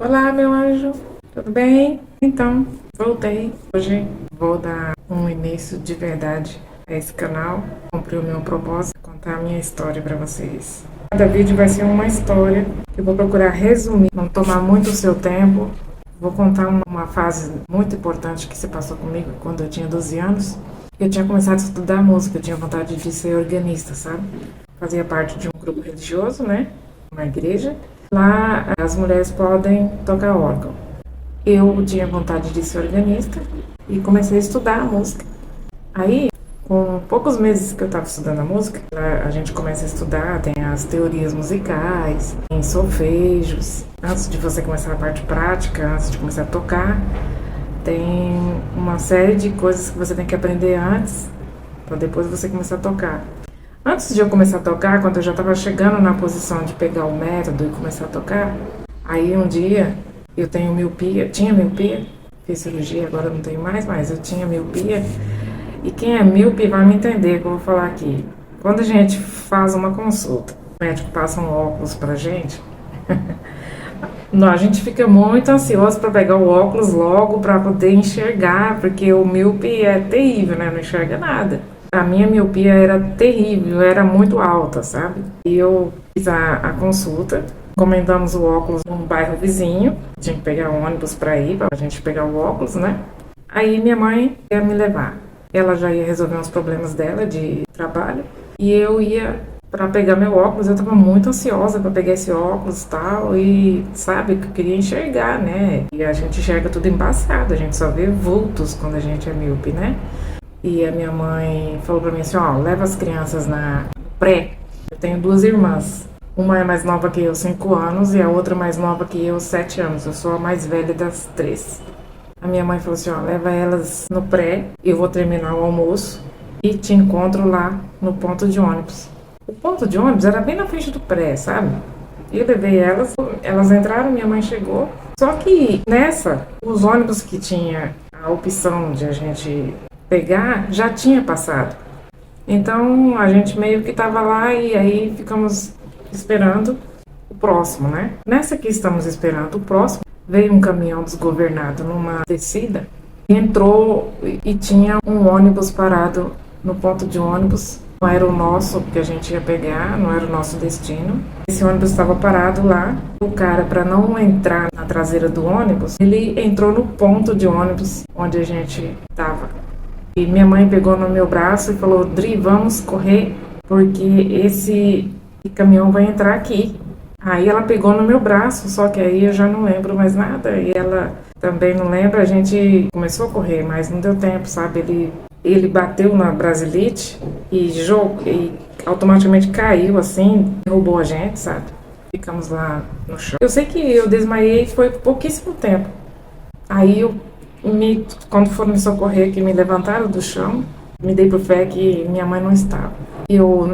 Olá, meu anjo, tudo bem? Então, voltei. Hoje vou dar um início de verdade a esse canal. Cumpri o meu propósito, contar a minha história para vocês. Cada vídeo vai ser uma história que eu vou procurar resumir, não tomar muito o seu tempo. Vou contar uma fase muito importante que se passou comigo quando eu tinha 12 anos. Eu tinha começado a estudar música, eu tinha vontade de ser organista, sabe? Fazia parte de um grupo religioso, né? Uma igreja. Lá as mulheres podem tocar órgão. Eu tinha vontade de ser organista e comecei a estudar a música. Aí, com poucos meses que eu estava estudando a música, a gente começa a estudar, tem as teorias musicais, tem solfejos. Antes de você começar a parte prática, antes de começar a tocar, tem uma série de coisas que você tem que aprender antes, para depois você começar a tocar. Antes de eu começar a tocar, quando eu já estava chegando na posição de pegar o método e começar a tocar, aí um dia eu tenho miopia, tinha miopia, fiz cirurgia, agora não tenho mais, mas eu tinha miopia. E quem é míope vai me entender o que eu vou falar aqui. Quando a gente faz uma consulta, o médico passa um óculos pra gente, não, a gente fica muito ansioso para pegar o óculos logo para poder enxergar, porque o míope é terrível, né? Não enxerga nada. A minha miopia era terrível, era muito alta, sabe? E eu fiz a consulta, encomendamos o óculos num bairro vizinho, tinha que pegar um ônibus para ir, para a gente pegar o óculos, né? Aí minha mãe ia me levar. Ela já ia resolver uns problemas dela de trabalho e eu ia para pegar meu óculos. Eu estava muito ansiosa para pegar esse óculos e tal, e sabe, que eu queria enxergar, né? E a gente enxerga tudo embaçado, a gente só vê vultos quando a gente é míope, né? E a minha mãe falou pra mim assim, ó, leva as crianças na pré. Eu tenho duas irmãs. Uma é mais nova que eu, 5 anos, e a outra mais nova que eu, 7 anos. Eu sou a mais velha das 3. A minha mãe falou assim, ó, leva elas no pré, eu vou terminar o almoço e te encontro lá no ponto de ônibus. O ponto de ônibus era bem na frente do pré, sabe? Eu levei elas entraram, minha mãe chegou. Só que nessa, os ônibus que tinha a opção de a gente pegar, já tinha passado. Então a gente meio que estava lá e aí ficamos esperando o próximo, né? Nessa que estamos esperando o próximo, veio um caminhão desgovernado numa descida, entrou e tinha um ônibus parado no ponto de ônibus. Não era o nosso que a gente ia pegar, não era o nosso destino. Esse ônibus estava parado lá. O cara, para não entrar na traseira do ônibus, ele entrou no ponto de ônibus onde a gente estava. E minha mãe pegou no meu braço e falou, Dri, vamos correr, porque esse caminhão vai entrar aqui. Aí ela pegou no meu braço, só que aí eu já não lembro mais nada. E ela também não lembra, a gente começou a correr, mas não deu tempo, sabe? Ele bateu na brasilite e automaticamente caiu assim, derrubou a gente, sabe? Ficamos lá no chão. Eu sei que eu desmaiei, foi pouquíssimo tempo. Aí quando foram me socorrer, que me levantaram do chão, me dei por fé que minha mãe não estava. Eu,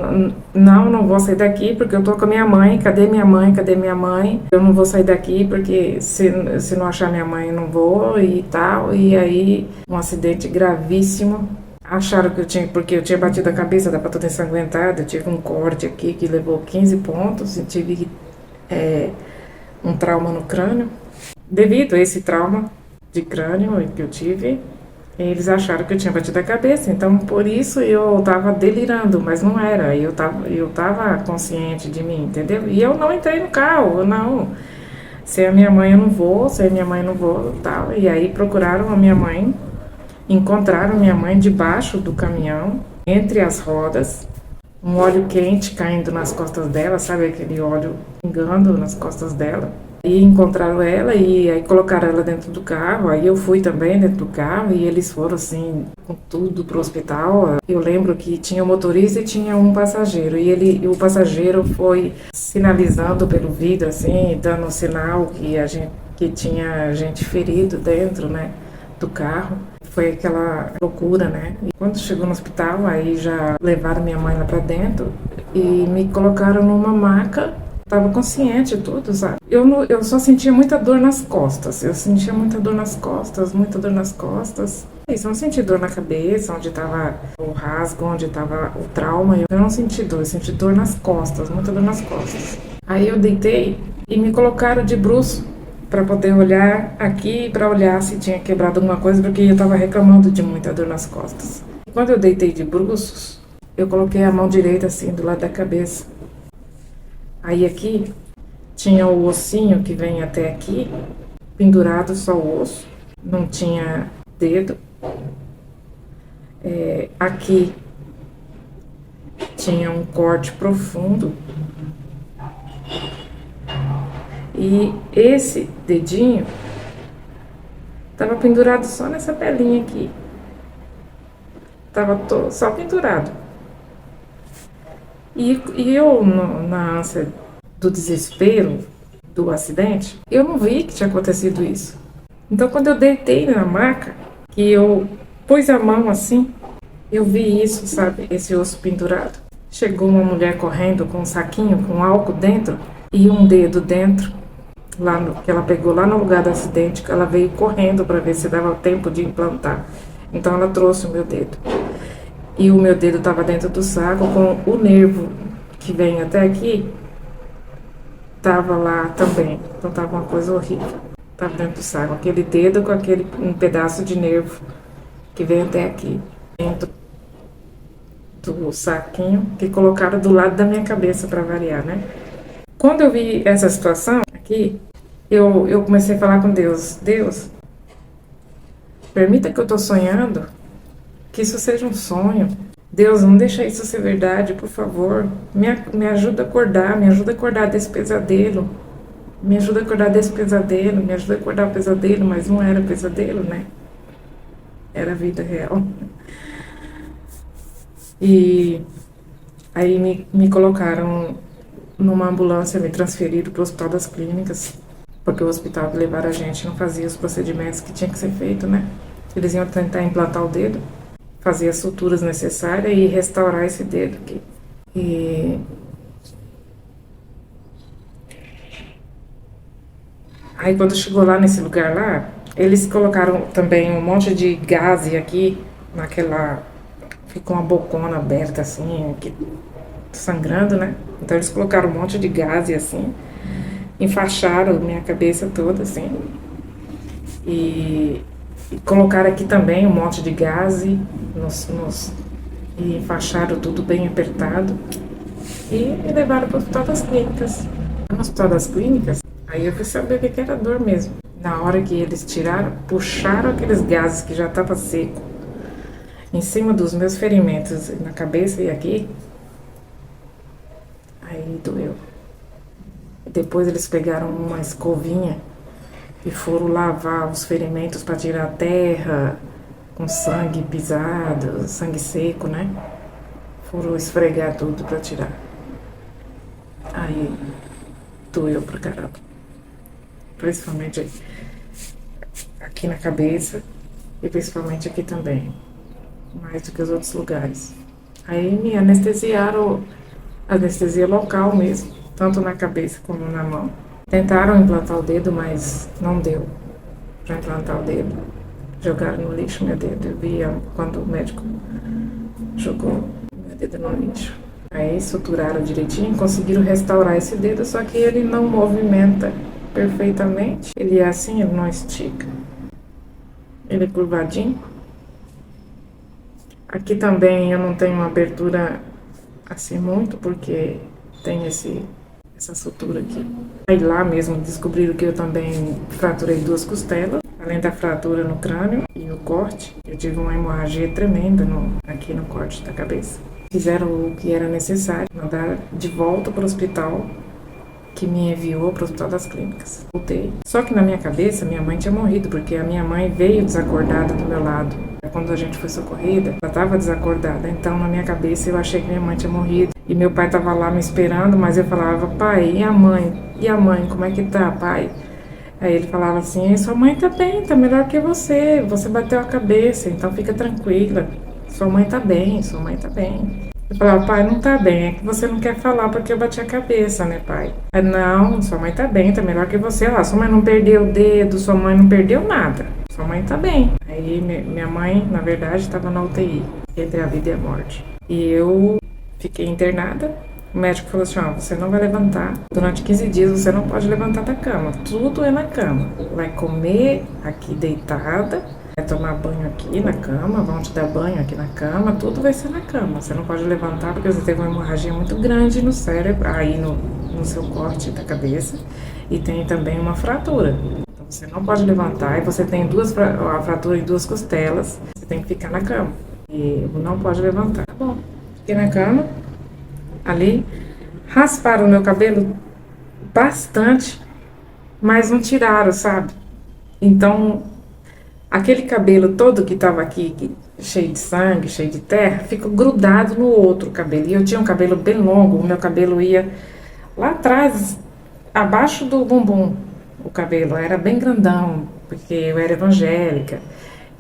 não vou sair daqui porque eu tô com a minha mãe, cadê minha mãe, cadê minha mãe? Eu não vou sair daqui porque se não achar minha mãe eu não vou e tal. E aí, um acidente gravíssimo. Acharam que porque eu tinha batido a cabeça, estava toda ensanguentada, eu tive um corte aqui que levou 15 pontos e tive um trauma no crânio. Devido a esse trauma de crânio que eu tive, eles acharam que eu tinha batido a cabeça, então por isso eu tava delirando, mas não era, eu tava consciente de mim, entendeu? E eu não entrei no carro, não, se é minha mãe eu não vou, se é minha mãe eu não vou, tal. E aí procuraram a minha mãe, encontraram minha mãe debaixo do caminhão, entre as rodas, um óleo quente caindo nas costas dela, sabe aquele óleo pingando nas costas dela. E encontraram ela e aí colocaram ela dentro do carro, aí eu fui também dentro do carro e eles foram assim, com tudo pro hospital. Eu lembro que tinha o motorista e tinha um passageiro e o passageiro foi sinalizando pelo vidro assim, dando sinal que tinha gente ferido dentro, né, do carro. Foi aquela loucura, né? E quando chegou no hospital, aí já levaram minha mãe lá pra dentro e me colocaram numa maca. Tava consciente de tudo, sabe? Eu só sentia muita dor nas costas. Eu sentia muita dor nas costas, muita dor nas costas. Isso, eu não senti dor na cabeça, onde tava o rasgo, onde tava o trauma. Eu não senti dor, eu senti dor nas costas, muita dor nas costas. Aí eu deitei e me colocaram de bruço para poder olhar aqui, para olhar se tinha quebrado alguma coisa, porque eu estava reclamando de muita dor nas costas. Quando eu deitei de bruços, eu coloquei a mão direita assim do lado da cabeça. Aí aqui tinha o ossinho que vem até aqui, pendurado só o osso, não tinha dedo. Aqui tinha um corte profundo. E esse dedinho estava pendurado só nessa pelinha aqui. Tava só pendurado. E eu, na ânsia do desespero do acidente, eu não vi que tinha acontecido isso. Então, quando eu deitei na maca, que eu pus a mão assim, eu vi isso, sabe? Esse osso pendurado. Chegou uma mulher correndo com um saquinho com álcool dentro e um dedo dentro, que ela pegou lá no lugar do acidente, que ela veio correndo para ver se dava tempo de implantar. Então, ela trouxe o meu dedo. E o meu dedo estava dentro do saco, com o nervo que vem até aqui, estava lá também. Então estava uma coisa horrível. Estava dentro do saco, aquele dedo com um pedaço de nervo que vem até aqui, dentro do saquinho, que colocaram do lado da minha cabeça para variar, né? Quando eu vi essa situação aqui, eu comecei a falar com Deus. Deus, permita que eu estou sonhando, que isso seja um sonho. Deus, não deixa isso ser verdade, por favor. Me ajuda a acordar, me ajuda a acordar desse pesadelo. Me ajuda a acordar desse pesadelo, me ajuda a acordar o pesadelo, mas não era pesadelo, né? Era a vida real. E aí me colocaram numa ambulância, me transferiram para o Hospital das Clínicas, porque o hospital que levaram a gente não fazia os procedimentos que tinha que ser feito, né? Eles iam tentar implantar o dedo, fazer as suturas necessárias e restaurar esse dedo aqui. E aí quando chegou lá nesse lugar lá, eles colocaram também um monte de gás aqui, ficou uma bocona aberta assim, aqui, sangrando, né? Então eles colocaram um monte de gás assim, enfaixaram minha cabeça toda assim, e colocaram aqui também um monte de gás e enfaixaram tudo bem apertado e me levaram para o Hospital das Clínicas. No Hospital das Clínicas, aí eu fui saber o que era dor mesmo. Na hora que eles puxaram aqueles gases que já estavam seco em cima dos meus ferimentos na cabeça e aqui, aí doeu. Depois eles pegaram uma escovinha e foram lavar os ferimentos para tirar a terra com sangue pisado, sangue seco, né? Foram esfregar tudo para tirar. Aí doeu pra caramba. Principalmente aqui na cabeça e principalmente aqui também. Mais do que os outros lugares. Aí me anestesiaram, anestesia local mesmo, tanto na cabeça como na mão. Tentaram implantar o dedo, mas não deu para implantar o dedo. Jogaram no lixo meu dedo. Eu vi quando o médico jogou meu dedo no lixo. Aí suturaram direitinho, conseguiram restaurar esse dedo, só que ele não movimenta perfeitamente. Ele é assim, ele não estica. Ele é curvadinho. Aqui também eu não tenho uma abertura assim muito, porque tem essa sutura aqui. Aí lá mesmo descobriram que eu também fraturei 2 costelas, além da fratura no crânio e o corte. Eu tive uma hemorragia tremenda aqui no corte da cabeça. Fizeram o que era necessário, mandar de volta para o hospital que me enviou para o Hospital das Clínicas. Voltei. Só que na minha cabeça, minha mãe tinha morrido, porque a minha mãe veio desacordada do meu lado. Quando a gente foi socorrida, ela estava desacordada. Então, na minha cabeça, eu achei que minha mãe tinha morrido. E meu pai estava lá me esperando, mas eu falava, pai, e a mãe? E a mãe, como é que tá, pai? Aí ele falava assim, sua mãe tá bem, tá melhor que você. Você bateu a cabeça, então fica tranquila. Sua mãe tá bem, sua mãe tá bem. Eu falava, pai, não tá bem, é que você não quer falar porque eu bati a cabeça, né, pai? Aí, não, sua mãe tá bem, tá melhor que você. Lá, sua mãe não perdeu o dedo, sua mãe não perdeu nada. Sua mãe tá bem. Aí minha mãe, na verdade, estava na UTI, entre a vida e a morte. E eu fiquei internada O médico falou assim, ó, você não vai levantar. Durante 15 dias você não pode levantar da cama. Tudo é na cama. Vai comer aqui deitada, vai tomar banho aqui na cama, vão te dar banho aqui na cama, tudo vai ser na cama. Você não pode levantar porque você teve uma hemorragia muito grande no cérebro, aí no seu corte da cabeça. E tem também uma fratura. Então você não pode levantar e você tem a fratura em 2 costelas. Você tem que ficar na cama. E não pode levantar. Tá bom, fiquei na cama. Ali, rasparam o meu cabelo bastante, mas não tiraram, sabe? Então, aquele cabelo todo que tava aqui, cheio de sangue, cheio de terra, ficou grudado no outro cabelo. E eu tinha um cabelo bem longo, o meu cabelo ia lá atrás, abaixo do bumbum, o cabelo era bem grandão, porque eu era evangélica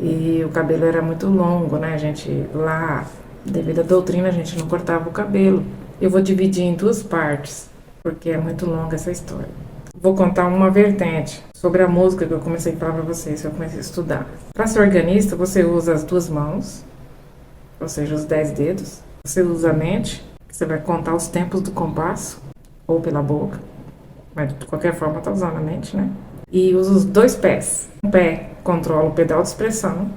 e o cabelo era muito longo, né? A gente lá, devido à doutrina, a gente não cortava o cabelo. Eu vou dividir em 2 partes, porque é muito longa essa história. Vou contar uma vertente sobre a música que eu comecei a falar para vocês, que eu comecei a estudar. Para ser organista, você usa as 2 mãos, ou seja, os 10 dedos. Você usa a mente, que você vai contar os tempos do compasso, ou pela boca, mas de qualquer forma tá usando a mente, né? E usa os 2 pés. Um pé controla o pedal de expressão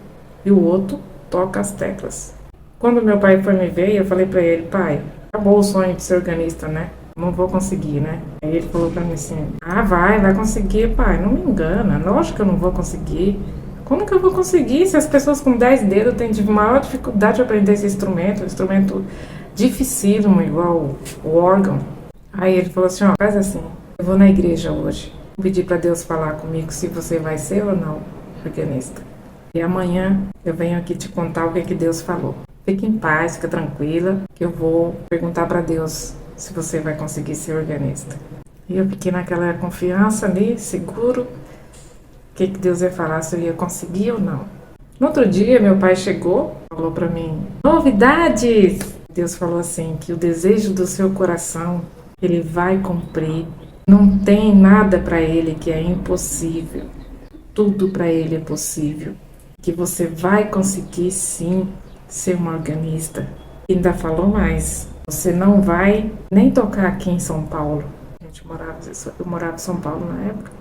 e o outro toca as teclas. Quando meu pai foi me ver, eu falei para ele, pai, acabou o sonho de ser organista, né? Não vou conseguir, né? Aí ele falou pra mim assim, vai conseguir, pai, não me engana, lógico que eu não vou conseguir. Como que eu vou conseguir se as pessoas com 10 dedos têm maior dificuldade de aprender esse instrumento, um instrumento dificílimo, igual o órgão? Aí ele falou assim, ó, faz assim, eu vou na igreja hoje, vou pedir pra Deus falar comigo se você vai ser ou não organista. E amanhã eu venho aqui te contar o que Deus falou. Fique em paz, fica tranquila, que eu vou perguntar para Deus se você vai conseguir ser organista. E eu fiquei naquela confiança ali, seguro, o que Deus ia falar, se eu ia conseguir ou não. No outro dia, meu pai chegou, falou para mim, novidades! Deus falou assim, que o desejo do seu coração, ele vai cumprir. Não tem nada para ele que é impossível. Tudo para ele é possível. Que você vai conseguir sim ser uma organista. E ainda falou mais, você não vai nem tocar aqui em São Paulo. Eu morava em São Paulo na época.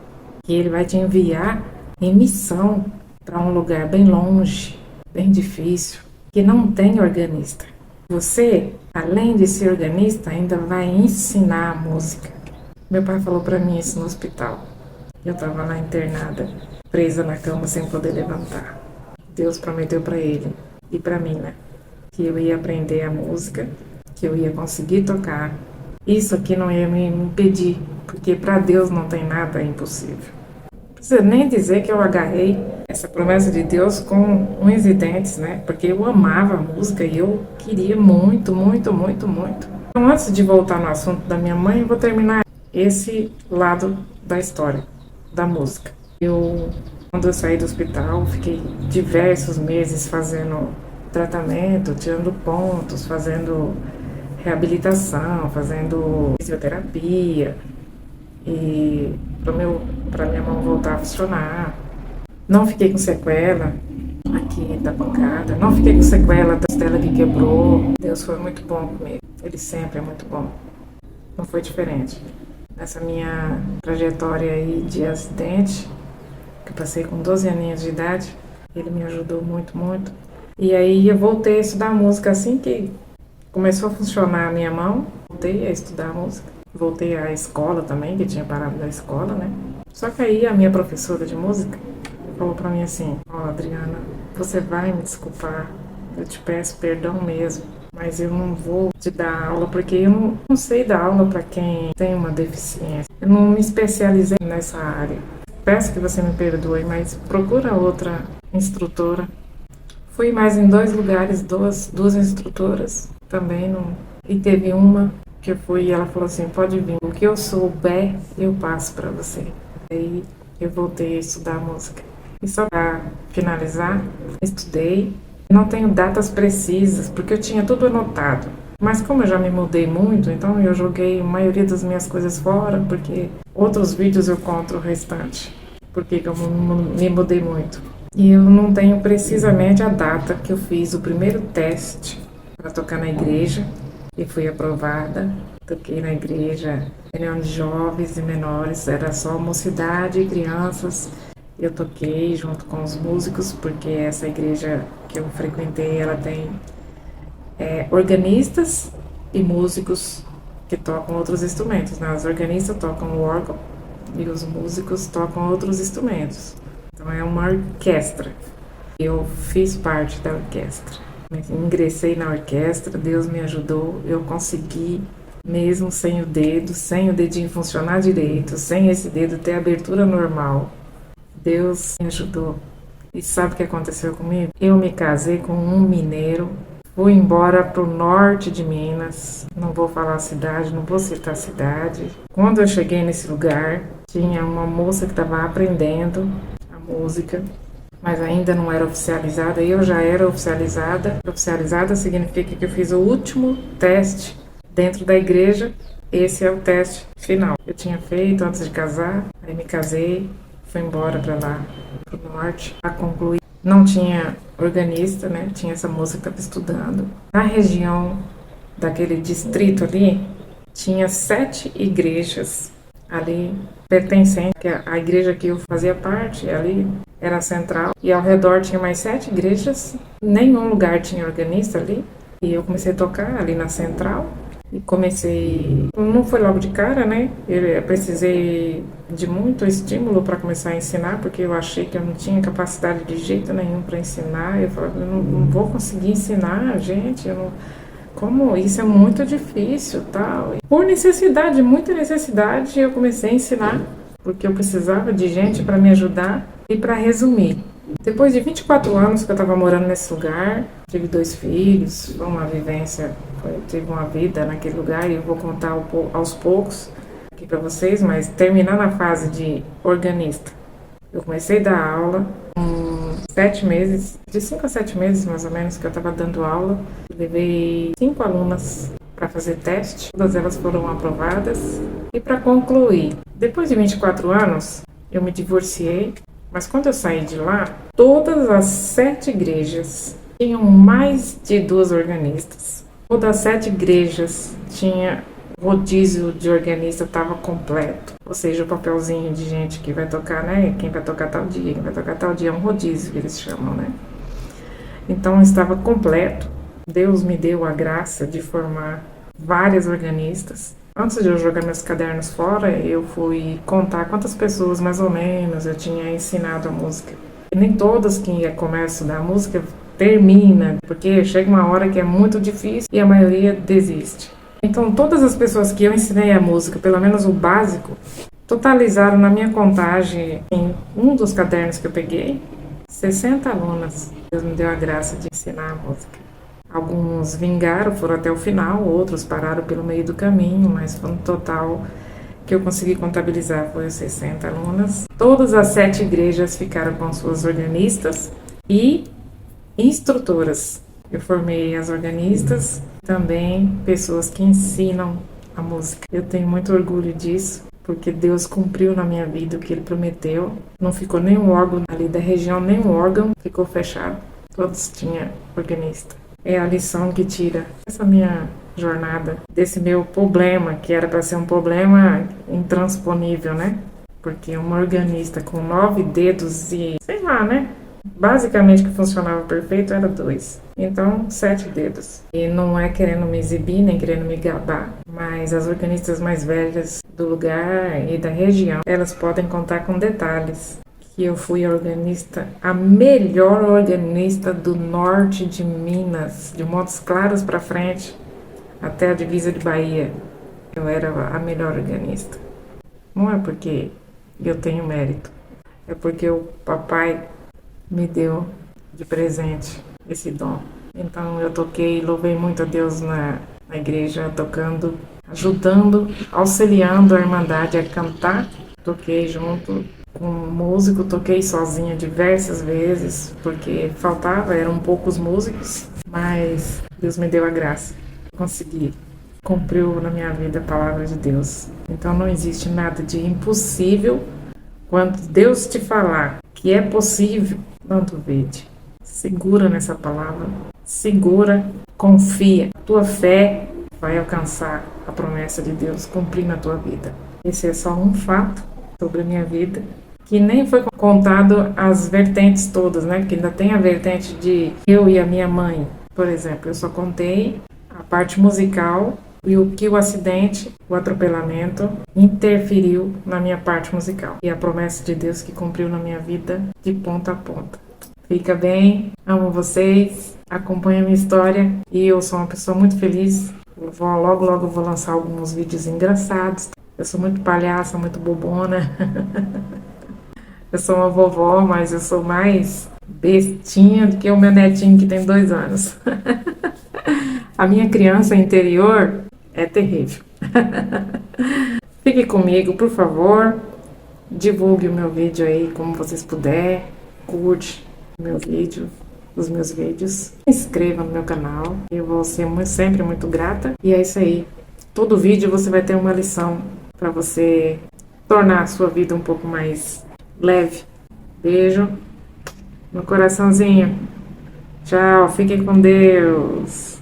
E ele vai te enviar em missão para um lugar bem longe, bem difícil, que não tem organista. Você, além de ser organista, ainda vai ensinar a música. Meu pai falou para mim isso no hospital. Eu estava lá internada, presa na cama sem poder levantar. Deus prometeu para ele e para mim, né? Que eu ia aprender a música, que eu ia conseguir tocar. Isso aqui não ia me impedir, porque para Deus não tem nada impossível. Não precisa nem dizer que eu agarrei essa promessa de Deus com unhas e dentes, né? Porque eu amava a música e eu queria muito, muito, muito, muito. Então, antes de voltar no assunto da minha mãe, eu vou terminar esse lado da história, da música. Quando eu saí do hospital, fiquei diversos meses fazendo tratamento, tirando pontos, fazendo reabilitação, fazendo fisioterapia e para minha mão voltar a funcionar. Não fiquei com sequela aqui da pancada, não fiquei com sequela da costela que quebrou. Deus foi muito bom comigo, Ele sempre é muito bom. Não foi diferente. Nessa minha trajetória aí de acidente, que eu passei com 12 aninhos de idade, Ele me ajudou muito, muito. E aí eu voltei a estudar música assim que começou a funcionar a minha mão. Voltei a estudar música. Voltei à escola também, que tinha parado da escola, né? Só que aí a minha professora de música falou pra mim assim, ó, Adriana, você vai me desculpar, eu te peço perdão mesmo, mas eu não vou te dar aula porque eu não sei dar aula para quem tem uma deficiência. Eu não me especializei nessa área. Peço que você me perdoe, mas procura outra instrutora. Fui mais em 2 lugares, duas instrutoras também, e teve uma que eu fui e ela falou assim, pode vir, o que eu souber eu passo para você. Aí eu voltei a estudar música. E só para finalizar, estudei. Não tenho datas precisas, porque eu tinha tudo anotado. Mas como eu já me mudei muito, então eu joguei a maioria das minhas coisas fora, porque outros vídeos eu conto o restante. Porque eu me mudei muito. E eu não tenho precisamente a data que eu fiz o primeiro teste para tocar na igreja e fui aprovada. toquei na igreja, reunião de jovens e menores, era só mocidade e crianças. Eu toquei junto com os músicos, porque essa igreja que eu frequentei, ela tem organistas e músicos que tocam outros instrumentos, né? Os organistas tocam o órgão e os músicos tocam outros instrumentos. Então é uma orquestra. Eu fiz parte da orquestra. Ingressei na orquestra, Deus me ajudou, eu consegui, mesmo sem o dedinho funcionar direito, sem esse dedo ter abertura normal. Deus me ajudou. E sabe o que aconteceu comigo? Eu me casei com um mineiro, fui embora para o norte de Minas, não vou falar a cidade, não vou citar a cidade. Quando eu cheguei nesse lugar, tinha uma moça que estava aprendendo a música, mas ainda não era oficializada, eu já era oficializada. Oficializada significa que eu fiz o último teste dentro da igreja, esse é o teste final. Eu tinha feito antes de casar, aí me casei, fui embora para lá, para o norte, a concluir. Não tinha organista, né? Tinha essa moça que estava estudando. Na região daquele distrito ali, tinha 7 igrejas ali pertencentes, que a igreja que eu fazia parte ali era a central, e ao redor tinha mais 7 igrejas, nenhum lugar tinha organista ali, e eu comecei a tocar ali na central, e comecei, não foi logo de cara, né, eu precisei de muito estímulo para começar a ensinar, porque eu achei que eu não tinha capacidade de jeito nenhum para ensinar, eu falei, eu não vou conseguir ensinar, gente, como isso é muito difícil, tal. Por necessidade, muita necessidade, eu comecei a ensinar, porque eu precisava de gente para me ajudar. E para resumir, depois de 24 anos que eu estava morando nesse lugar, tive 2 filhos, foi uma vivência, tive uma vida naquele lugar, e eu vou contar aos poucos aqui para vocês, mas terminando a fase de organista, eu comecei a dar aula, 7 meses, de 5 a 7 meses mais ou menos que eu estava dando aula, levei 5 alunas para fazer teste, todas elas foram aprovadas. E para concluir, depois de 24 anos, eu me divorciei, mas quando eu saí de lá, todas as 7 igrejas tinham mais de 2 organistas. Todas as 7 igrejas tinha rodízio de organista, estava completo. Ou seja, o papelzinho de gente que vai tocar, né? Quem vai tocar tal dia, quem vai tocar tal dia, é um rodízio que eles chamam, né? Então estava completo. Deus me deu a graça de formar várias organistas. Antes de eu jogar meus cadernos fora, eu fui contar quantas pessoas mais ou menos eu tinha ensinado a música. E nem todas que começam da música termina, porque chega uma hora que é muito difícil e a maioria desiste. Então todas as pessoas que eu ensinei a música, pelo menos o básico, totalizaram na minha contagem, em um dos cadernos que eu peguei, 60 alunas. Deus me deu a graça de ensinar a música. Alguns vingaram, foram até o final, outros pararam pelo meio do caminho, mas no total que eu consegui contabilizar foi 60 alunas. Todas as 7 igrejas ficaram com suas organistas e instrutoras. Eu formei as organistas, também pessoas que ensinam a música. Eu tenho muito orgulho disso, porque Deus cumpriu na minha vida o que Ele prometeu. Não ficou nenhum órgão ali da região, nenhum órgão ficou fechado. Todos tinham organista. É a lição que tira essa minha jornada, desse meu problema, que era para ser um problema intransponível, né? Porque uma organista com 9 dedos e, sei lá, né? Basicamente que funcionava perfeito era 2. Então, 7 dedos. E não é querendo me exibir, nem querendo me gabar, mas as organistas mais velhas do lugar e da região, elas podem contar com detalhes. Que eu fui a melhor organista do norte de Minas, de Montes Claros para frente, até a divisa de Bahia. Eu era a melhor organista. Não é porque eu tenho mérito, é porque o papai me deu de presente esse dom. Então eu toquei, louvei muito a Deus na igreja, tocando, ajudando, auxiliando a Irmandade a cantar. Toquei junto com um músico, toquei sozinha diversas vezes, porque eram poucos músicos, mas Deus me deu a graça. Consegui. Cumpriu na minha vida a palavra de Deus. Então não existe nada de impossível. Quando Deus te falar que é possível, não duvide. Segura nessa palavra. Segura, confia. Tua fé vai alcançar a promessa de Deus cumprir na tua vida. Esse é só um fato sobre a minha vida, que nem foi contado as vertentes todas, né? Porque ainda tem a vertente de eu e a minha mãe, por exemplo. Eu só contei a parte musical e o que o acidente, o atropelamento, interferiu na minha parte musical. E a promessa de Deus que cumpriu na minha vida de ponta a ponta. Fica bem, amo vocês, acompanha a minha história e eu sou uma pessoa muito feliz. Logo eu vou lançar alguns vídeos engraçados. Eu sou muito palhaça, muito bobona. Eu sou uma vovó, mas eu sou mais bestinha do que o meu netinho que tem 2 anos. A minha criança interior é terrível. Fique comigo, por favor. Divulgue o meu vídeo aí como vocês puderem. Curte o meu vídeo, os meus vídeos. Se inscreva no meu canal. Eu vou ser sempre muito grata. E é isso aí. Todo vídeo você vai ter uma lição para você tornar a sua vida um pouco mais leve. Beijo no coraçãozinho. Tchau, fiquem com Deus.